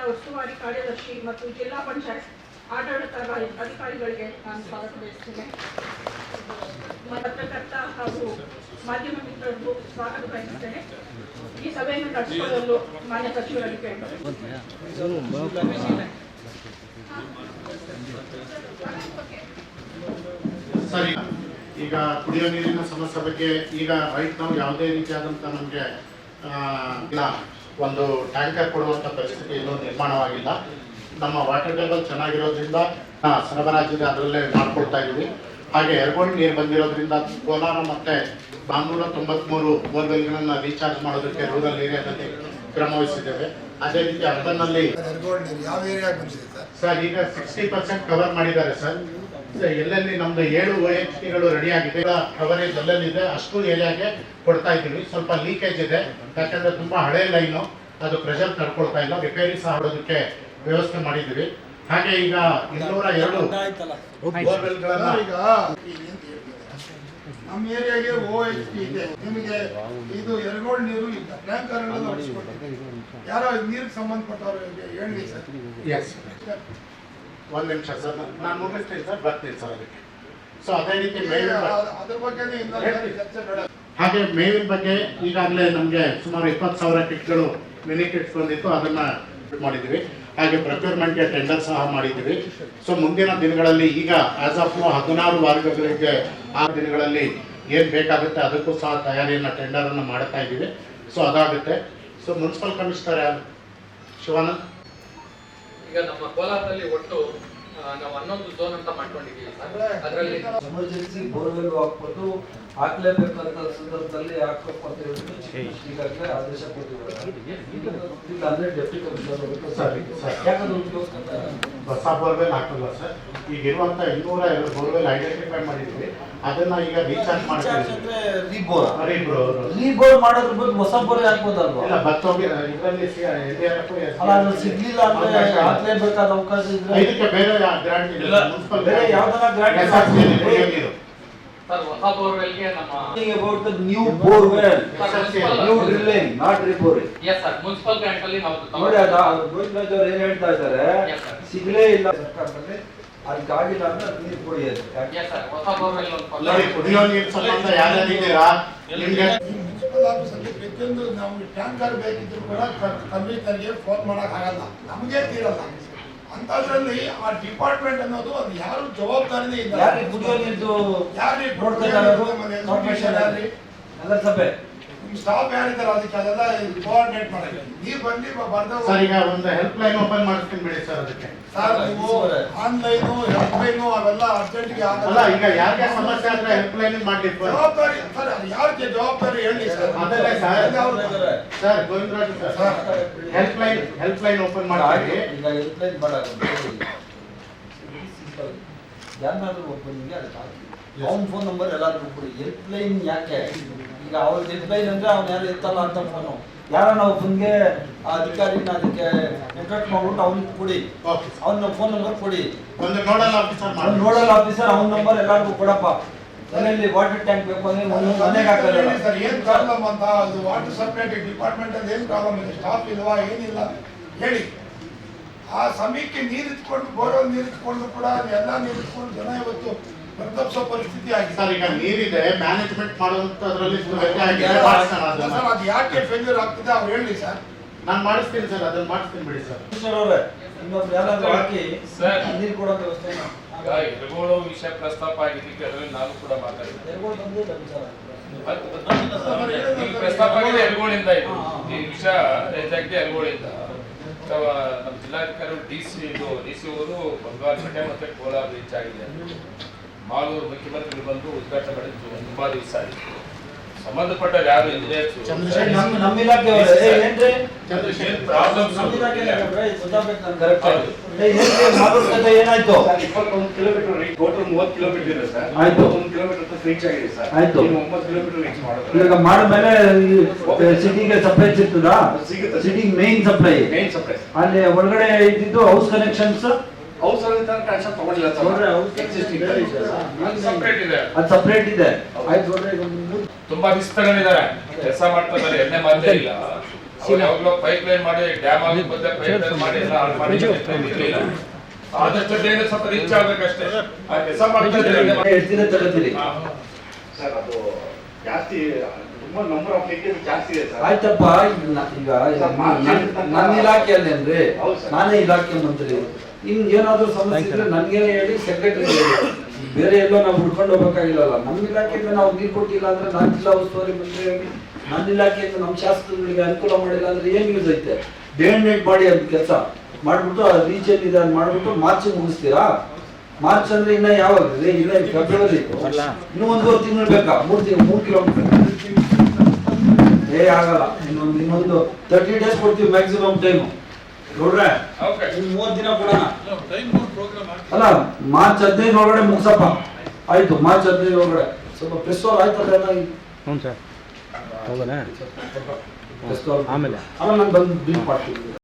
ಜಿಲ್ಲಾ ಉಸ್ತುವಾರಿ ಕಾರ್ಯದರ್ಶಿ ಮತ್ತು ಜಿಲ್ಲಾ ಪಂಚಾಯತ್ ಆಡಳಿತ ಅಧಿಕಾರಿಗಳಿಗೆ ನಾನು ಸ್ವಾಗತ ಬಯಸುತ್ತೇನೆ. ಪತ್ರಕರ್ತ ಹಾಗೂ ಮಾಧ್ಯಮ ಮಿತ್ರರಿಗೂ ಸ್ವಾಗತ ಬಯಸುತ್ತೇನೆ. ಈ ಸಭೆಯನ್ನು ನಡೆಸಿಕೊಳ್ಳಲು ಮಾನ್ಯ ಸಚಿವರಲ್ಲಿ ಕೇಳಿದ್ದಾರೆ. ಸರಿ, ಈಗ ಕುಡಿಯೋ ನೀರಿನ ಸಮಸ್ಯೆ ಬಗ್ಗೆ ಈಗ ರೈಟ್ ನಾವು ಯಾವುದೇ ರೀತಿಯಾದಂಥ ನಮಗೆ ಒಂದು ಟ್ಯಾಂಕರ್ ಕೊಡುವಂಥ ಪರಿಸ್ಥಿತಿ ಇನ್ನೂ ನಿರ್ಮಾಣವಾಗಿಲ್ಲ. ನಮ್ಮ ವಾಟರ್ ಟೇಬಲ್ ಚೆನ್ನಾಗಿರೋದ್ರಿಂದ ಸರಬರಾಜಿಗೆ ಅದರಲ್ಲೇ ಮಾಡ್ಕೊಳ್ತಾ ಇದ್ದೀವಿ. ಹಾಗೆ ಎರಗೋಣಿ ನೀರು ಬಂದಿರೋದ್ರಿಂದ ಕೋಲಾರ ಮತ್ತು 493 ಬೋರ್ವೆಲ್ಗಳನ್ನು ರೀಚಾರ್ಜ್ ಮಾಡೋದಕ್ಕೆ ರೂರಲ್ ಏರಿಯಾದಲ್ಲಿ ಕ್ರಮ ವಹಿಸಿದ್ದೇವೆ. ಅದೇ ರೀತಿ ಅರ್ಬನ್ನಲ್ಲಿ ಸರ್ ಈಗ 60% ಕವರ್ ಮಾಡಿದ್ದಾರೆ ಸರ್. ಎಲ್ಲೆಲ್ಲಿ ನಮ್ದು 7 OHTಗಳು ರೆಡಿ ಆಗಿದೆ, ಕವರೇಜ್ ಎಲ್ಲೆಲ್ಲಿದೆ ಅಷ್ಟು ಏರಿಯಾಗೆ ಕೊಡ್ತಾ ಇದ್ದೀವಿ. ಸ್ವಲ್ಪ ಲೀಕೇಜ್ ಇದೆ, ಯಾಕಂದ್ರೆ ತುಂಬಾ ಹಳೆ ಲೈನು, ಅದು ಪ್ರೆಷರ್ ತಡ್ಕೊಳ್ತಾ ಇಲ್ಲ. ರಿಪೇರಿ ಸಹ ಮಾಡೋದಕ್ಕೆ ವ್ಯವಸ್ಥೆ ಮಾಡಿದ್ದೀವಿ. ಹಾಗೆ ಈಗ 202 ಬೋರ್ವೆಲ್ಗಳನ್ನ ಈಗ ನಮ್ಮ ಏರಿಯಾಗೆ OHT ಇದೆ. ನಿಮಗೆ ಇದು ಎರಗೋಳ್ ನೀರು ಇಲ್ಲ, ಟ್ಯಾಂಕರ್ ಯಾರೋ ನೀರಿಗೆ ಸಂಬಂಧಪಟ್ಟವ್ರು ಹೇಳಿ ಸರ್. ಎಸ್, ಒಂದು ನಿಮಿಷ ಸರ್, ನಾನು ಮುಗಿಸ್ತೀನಿ ಸರ್, ಬರ್ತೀನಿ ಸರ್ ಅದಕ್ಕೆ. ಸೊ ಅದೇ ರೀತಿ ಅದ್ರ ಬಗ್ಗೆ ಚರ್ಚೆ ಬೇಡ. ಹಾಗೆ ಮೇವಿನ ಬಗ್ಗೆ ಈಗಾಗಲೇ ನಮಗೆ ಸುಮಾರು 20,000 ಕಿಟ್ಗಳು ಮಿನಿ ಕಿಟ್ಸ್ ಬಂದಿತ್ತು, ಅದನ್ನ ಮಾಡಿದ್ದೀವಿ. ಹಾಗೆ ಪ್ರೊಕ್ಯೂರ್ಮೆಂಟ್ಗೆ ಟೆಂಡರ್ ಸಹ ಮಾಡಿದ್ದೀವಿ. ಸೊ ಮುಂದಿನ ದಿನಗಳಲ್ಲಿ ಈಗ ಆಸ್ ಆಫ್ 16 ವಾರಗಳಿಗೆ 6 ದಿನಗಳಲ್ಲಿ ಏನು ಬೇಕಾಗುತ್ತೆ ಅದಕ್ಕೂ ಸಹ ತಯಾರಿಯನ್ನು ಟೆಂಡರನ್ನು ಮಾಡ್ತಾ ಇದ್ದೀವಿ. ಸೊ ಅದಾಗುತ್ತೆ. ಸೊ ಮುನ್ಸಿಪಲ್ ಕಮಿಷನರ್ ಶಿವಾನಂದ್, ಈಗ ನಮ್ಮ ಕೋಲಾರದಲ್ಲಿ ಒಟ್ಟು ನಾವು 11 ಝೋನ್ ಅಂತ ಮಾಡ್ಕೊಂಡಿದ್ದೀವಿ. ಅದರಲ್ಲಿ ಎಮರ್ಜೆನ್ಸಿ ಬೋರ್ವೆಲ್ ಹಾಕ್ಬೋದು, ಹಾಕ್ಲೇಬೇಕಂತ ಸಂದರ್ಭದಲ್ಲಿ ಹಾಕಬೇಕು ಅಂತ ಹೇಳಿದ್ರು ಈಗಾಗಲೇ ಆದೇಶ ಕೊಟ್ಟಿದ್ದಾರೆ. ಅಂದ್ರೆ ಡೆಪ್ಟಿ ಕಮಿಷನರ್ ಯಾಕಂದ್ರೆ ಹೊಸ ಬೋರ್ವೆಲ್ ಹಾಕಲ್ಲ ಸರ್. ಈಗ ಇರುವಂತ 202 ಬೋರ್ವೆಲ್ ಐಡೆಂಟಿಫೈ ಮಾಡಿದ್ವಿ, ಅದನ್ನ ಈಗ ರೀಚಾರ್ಜ್ ಮಾಡ್ತೀವಿ. ರೀಬೋರ್ ಮಾಡೋದ್ರ ಬಗ್ಗೆ ಹೊಸ ಬೋರ್ ಹಾಕ್ಬೋದಲ್ವಾ? ಇಲ್ಲ, ಬತ್ತೋಗಿ ಇದರಲ್ಲಿ ಸಿಗ್ಲಿಲ್ಲ ಅಂದ್ರೆ ಹಾಕ್ಲೇಬೇಕಾದ ಅವಕಾಶ ಇದ್ರೆ ಇದಕ್ಕೆ ಬೇರೆ ಗ್ರಾಂಟ್ ಇಲ್ಲ, ಮುನ್ಸಿಪಲ್ ಬೇರೆ ಯಾವ್ದಾರ ಗ್ರಾಂಟ್ ಸರ್ ಹೊಸ ಬೋರ್ವೆಲ್ಗೆ ನಮ್ಮ about the new borewell, new drilling, not reboring. Yes sir, municipal grant ಅಲ್ಲಿ ನಾವು ನೋಡಿ ಗೋವಿಂದರಾಜ್ ಅವರು ಏನ್ ಹೇಳ್ತಾ ಇದ್ದಾರೆ, ಸಿಗ್ಲೇ ಇಲ್ಲ ಸರ್ಕಾರದಲ್ಲಿ, ಅದಕ್ಕಾಗಿಲ್ಲ ಅಂದ್ರೆ ನೀರು ಕೊಡಿ ಅಂತ. ಎಸ್ ಸರ್, ಹೊಸ ಬೋರ್ವೆಲ್ ನೋಡಿ, ಕುಡಿಯೋ ನೀರು ಸಂಬಂಧ ಯಾರ್ಯಾರಿದ್ದೀರಾ ನಿಮ್ಗೆ ಮುನ್ಸಿಪಲ್ ಆಫೀಸಲ್ಲಿ ಪ್ರತಿಯೊಂದು ನಾವು ಟ್ಯಾಂಕರ್ ಬೇಕಿದ್ರು ಕೂಡ ಕಮಿಷನರ್ಗೆ ಫೋನ್ ಮಾಡಕ್ ಆಗಲ್ಲ, ನಮಗೆ ತೀರಲ್ಲ. ಅಂತದ್ರಲ್ಲಿ ಆ ಡಿಪಾರ್ಟ್ಮೆಂಟ್ ಅನ್ನೋದು ಅದು ಯಾರು ಜವಾಬ್ದಾರಿನೇ ಇಲ್ಲ. ಯಾರಿಗೆ ಕುಡಿಯೋ ನೀರು ಯಾರು ನೋಡ್ತಾ ಇದ್ದಾರೆ ಎಲ್ಲ ಸಭೆ ನಿಮ್ಮ ಸ್ಟಾಫ್ ಯಾರಿದ್ದಾರೆ ಅದಕ್ಕೆ ಅದೆಲ್ಲ ಕೋಆರ್ಡಿನೇಟ್ ಮಾಡಕ್ಕೆ ನೀರು ಬಂದು ಬರ್ದ ಸರ್. ಈಗ ಒಂದು ಹೆಲ್ಪ್ ಲೈನ್ ಓಪನ್ ಮಾಡ್ತೀನಿ ಬಿಡಿ ಸರ್. ಅದಕ್ಕೆ ಸರ್ ನೀವು ಆನ್ಲೈನು ಹೆಲ್ಪ್ ಲೈನು ಅವೆಲ್ಲ ಅರ್ಜೆಂಟ್ಗೆ ಅಲ್ಲ, ಈಗ ಯಾರಿಗೆ ಸಮಸ್ಯೆ ಆದ್ರೆ ಹೆಲ್ಪ್ ಲೈನ್ ಮಾಡ್ಲಿಕ್ಕೆ ಜವಾಬ್ದಾರಿ ಸರ್, ಅದು ಯಾರಿಗೆ ಜವಾಬ್ದಾರಿ ಹೇಳಿ ಸರ್. ಅದಲ್ಲ sir Govindraj sir, help line open ಮಾಡ್ತೀವಿ. ಈಗ ಹೆಲ್ಪ್ ಲೈನ್ ಯಾರನ್ನಾದ್ರೂ ಒಬ್ಬನಿಗೆ ಅವ್ನ ಫೋನ್ ನಂಬರ್ ಎಲ್ಲಾದ್ರೂ ಕೊಡಿ. ಹೆಲ್ಪ್ ಲೈನ್ ಯಾಕೆ? ಈಗ ಅವ್ರ ಹೆಲ್ಪ್ ಲೈನ್ ಅಂದ್ರೆ ಅವ್ನು ಯಾರು ಇರ್ತಲ್ಲ ಅಂತ ಫೋನು ಯಾರನ್ನ ಒಬ್ಬನಿಗೆ ಅಧಿಕಾರಿನ ಅದಕ್ಕೆ ನೆಟ್ವರ್ಕ್ ಮಾಡ್ಬಿಟ್ಟು ಅವ್ನಿಗೆ ಕೊಡಿ, ಅವ್ನ ಫೋನ್ ನಂಬರ್ ಕೊಡಿ. ಒಂದು ನೋಡಲ್ ಆಫೀಸರ್ ಅವ್ನ ನಂಬರ್ ಎಲ್ಲಾರ್ಗೂ ಕೊಡಪ್ಪ. ಮನೆಯಲ್ಲಿ ವಾಟರ್ ಟ್ಯಾಂಕ್ ಬೇಕು ಅಂದ್ರೆ ಮನೆಗೆ ಹಾಕಲ್ಲ ಸರ್. ಏನ್ ಪ್ರಾಬ್ಲಮ್ ಅಂತ, ಅದು ವಾಟರ್ ಸಪ್ಲೈ ಡಿಪಾರ್ಟ್ಮೆಂಟ್ ಅಲ್ಲಿ ಏನ್ ಪ್ರಾಬ್ಲಮ್ ಇದೆ, ಸ್ಟಾಫ್ ಇಲ್ವಾ ಏನಿಲ್ಲ ಹೇಳಿ. ಆ ಸಮಯಕ್ಕೆ ನೀರು ಇಟ್ಕೊಂಡು ಬೋರ್ವೆಲ್ ನೀರು ಇಟ್ಕೊಂಡು ಕೂಡ ಎಲ್ಲ ನೀರು ಇಟ್ಕೊಂಡು ಜನ ಇವತ್ತು ಪ್ರತಾಪಿಸೋ ಪರಿಸ್ಥಿತಿ ಆಗಿದೆ ಸರ್. ಈಗ ನೀರಿದೆ, ಮ್ಯಾನೇಜ್ಮೆಂಟ್ ಮಾಡುವಂತದ್ರಲ್ಲಿ ಅದು ಯಾಕೆ ಫೇಲ್ಯೂರ್ ಆಗ್ತಿದೆ ಅವ್ರು ಹೇಳಿ ಸರ್. ನಾನು ಮಾಡಿಸ್ತೀನಿ ಸರ್, ಅದನ್ನ ಮಾಡಿಸ್ತೀನಿ ಬಿಡಿ ಸರ್. ಇನ್ನೊಬ್ರು ಯಾರಾದ್ರೂ ಹಾಕಿ ನೀರು ಕೊಡೋ ವ್ಯವಸ್ಥೆ. ಎರಗೋಳು ವಿಷಯ ಪ್ರಸ್ತಾಪ ಆಗಿದ್ದಕ್ಕೆ ಅದರಲ್ಲಿ ನಾನು ಕೂಡ ಮಾತಾಡಿದ್ದೆ. ಪ್ರಸ್ತಾಪ ಆಗಿದೆ ಎರಗೋಳಿಂದ, ಇದು ಈ ವಿಷಯ ಹೆಚ್ಚಾಗಿದೆ ಎರಗೋಳಿಂದ. ನಮ್ಮ ಜಿಲ್ಲಾಧಿಕಾರಿ ಡಿಸಿ ಅವರು ಬಂಗಾರಪೇಟೆ ಮತ್ತೆ ಕೋಲಾರ ರೀಚ್ ಆಗಿದೆ. ಮಾಲೂರು ಮುಖ್ಯಮಂತ್ರಿಗಳು ಬಂದು ಉದ್ಘಾಟನೆ ಮಾಡಿದ್ದು ತುಂಬಾ ದಿವಸ ಆಯಿತು. ಸಂಬಂಧಪಟ್ಟ ಯಾರು ನಮ್ಮ ಇಲಾಖೆ ಏನಾಯ್ತು? 21 ಕಿಲೋಮೀಟರ್ ಟೋಟಲ್ 30 ಕಿಲೋಮೀಟರ್ ಇದೆ ಸರ್. ಆಯ್ತು, 1 ಕಿಲೋಮೀಟರ್ ರೀಚ್ ಆಗಿದೆ ಸರ್. ಆಯ್ತು, 9 ಕಿಲೋಮೀಟರ್ ರೀಚ್ ಮಾಡೋದು. ಈಗ ಮಾಡಿದ್ಮೇಲೆ ಸಿಟಿಗೆ ಸಪ್ಲೈ ಸಿಗ್ತದಾ? ಸಿಟಿಗೆ ಮೇನ್ ಸಪ್ಲೈ ಅಲ್ಲಿ ಒಳಗಡೆ ಇದ್ದಿದ್ದು ಹೌಸ್ ಕನೆಕ್ಷನ್ಸ್ ಹೌಸ್ ಕನೆಕ್ಷನ್ ತಗೊಂಡಿಲ್ಲ ಸರ್. ಅದು ಸಪ್ರೇಟ್ ಇದೆ. ತುಂಬಾ ದಿವಸ ತಗೊಂಡಿದ್ದಾರೆ, ಕೆಲಸ ಮಾಡ್ತಾ ಇದ್ದಾರೆ, ಎಣ್ಣೆ ಮಾತೇ ಇಲ್ಲ. ಅವ್ರು ಯಾವಾಗಲೂ ಪೈಪ್ ಲೈನ್ ಮಾಡಿ ಡ್ಯಾಮ್ ಆಗಿ ಬಂದ ಪೈಪ್ ಲೈನ್ ಮಾಡಿ ಎಲ್ಲ ಹಾಳು ಮಾಡಿ ಇರ್ಲಿಲ್ಲ. ಆದಷ್ಟು ಬೇಗ ಸ್ವಲ್ಪ ರೀಚ್ ಆಗ್ಬೇಕಷ್ಟೇ. ಆ ಕೆಲಸ ಮಾಡ್ತಾ ಇದ್ದಾರೆ. ಹೇಳ್ತೀನಿ ತಗೋತೀರಿ. ಸರ್ ಅದು ಜಾಸ್ತಿ ತುಂಬಾ ನಂಬರ್ ಆಫ್ ಲೀಕೇಜ್ ಜಾಸ್ತಿ ಇದೆ ಸರ್. ಆಯ್ತಪ್ಪ, ಈಗ ನನ್ನ ಇಲಾಖೆಯಲ್ಲಿ ಅಂದ್ರೆ ನಾನೇ ಇಲಾಖೆ ಮಂತ್ರಿ. ನಿಮ್ಗೆ ಏನಾದ್ರು ಸಮಸ್ಯೆ ಇದ್ರೆ ನನ್ಗೆ ಹೇಳಿ, ಸೆಕ್ರೆಟರಿ ಹೇಳಿ. ಬೇರೆ ಎಲ್ಲೋ ನಾವು ಹುಡ್ಕೊಂಡು ಹೋಗ್ಬೇಕಾಗಿಲ್ಲಲ್ಲ. ನಮ್ಮ ಇಲಾಖೆಯಿಂದ ನಾವು ನೀರು ಕೊಟ್ಟಿಲ್ಲ ಅಂದ್ರೆ ನಾನು ಜಿಲ್ಲಾ ಉಸ್ತುವಾರಿ ಮಂತ್ರಿ ಆಗಿ ನನ್ನ ಇಲಾಖೆಯಿಂದ ನಮ್ಮ ಶಾಸಕರಿಗೆ ಅನುಕೂಲ ಮಾಡಿಲ್ಲ ಅಂದ್ರೆ ಏನ್ ಯೂಸ್ ಐತೆ? ಡೇ ಅಂಡ್ ನೈಟ್ ಮಾಡಿ ಅಂತ ಕೆಲಸ ಮಾಡ್ಬಿಟ್ಟು ರೀಚ್ ಇದೆ ಅಂತ ಮಾಡ್ಬಿಟ್ಟು ಮಾರ್ಚ್ ಮುಗಿಸ್ತೀರಾ? ಮಾರ್ಚ್ ಅಂದ್ರೆ ಇನ್ನ ಯಾವಾಗ? ಇಲ್ಲ ಫೆಬ್ರವರಿ, ಇನ್ನು 1.5 ತಿಂಗಳು ಬೇಕಾ? 3 ಕಿಲೋಮೀಟರ್ ಆಗಲ್ಲ. ಇನ್ನೊಂದು 30 ಡೇಸ್ ಕೊಡ್ತೀವಿ ಮ್ಯಾಕ್ಸಿಮಮ್ ಟೈಮ್. ನೋಡ್ರೆ 30 ದಿನ ಕೊಡೋಣ. ಅಲ್ಲ, ಮಾರ್ಚ್ 15 ಒಳಗಡೆ ಮುಗಿಸಪ್ಪ. ಆಯ್ತು, ಮಾರ್ಚ್ 15 ಒಳಗಡೆ ಸ್ವಲ್ಪ ಪ್ರೆಸ್ ಅವ್ರು ಆಯ್ತಲ್ಲ. ಹ್ಞೂ ಸರ್, ಹೋಗೋಣ ಆಮೇಲೆ ನಾನು ಬಂದು ಬಿಲ್ ಮಾಡ್ತೀನಿ.